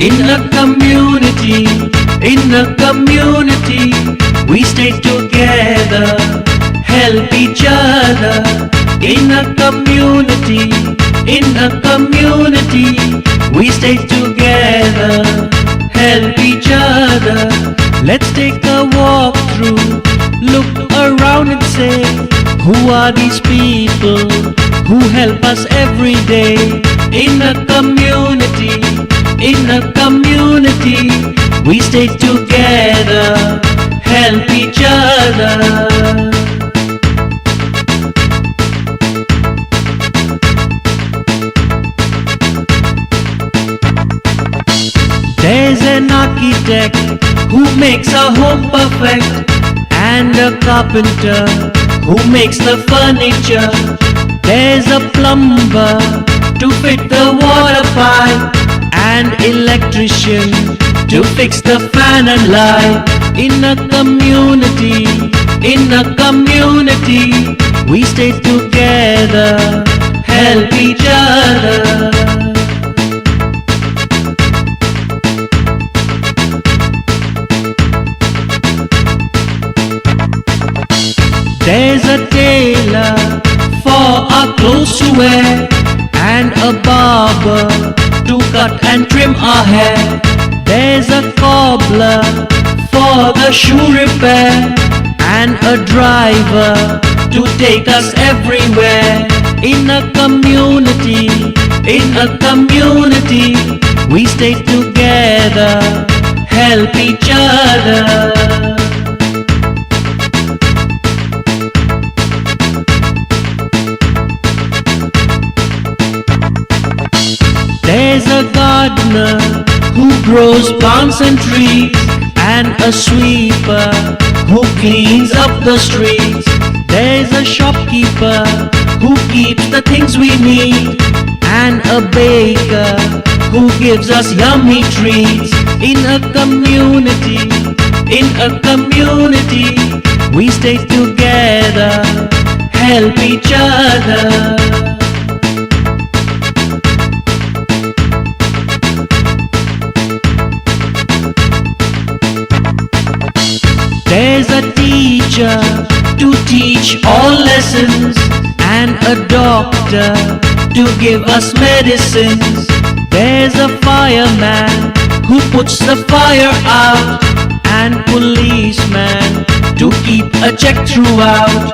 In a community, we stay together, help each other. In a community, we stay together, help each other. Let's take a walk through, look around and say, who are these people who help us every day? In a community, we stay together, help each other. There's an architect who makes a home perfect, and a carpenter who makes the furniture. There's a plumber to fit the water pipe, and electrician to fix the fan and light. In a community, we stay together, help each other. There's a tailor for our clothes to wear, and a barber to cut and trim our hair. There's a cobbler for the shoe repair, and a driver to take us everywhere. In a community, we stay together, help each other. There's a gardener who grows plants and trees, and a sweeper who cleans up the streets. There's a shopkeeper who keeps the things we need, and a baker who gives us yummy treats. In a community, we stay together, help each other. There's a teacher to teach all lessons, and a doctor to give us medicines. There's a fireman who puts the fire out, and policeman to keep a check throughout.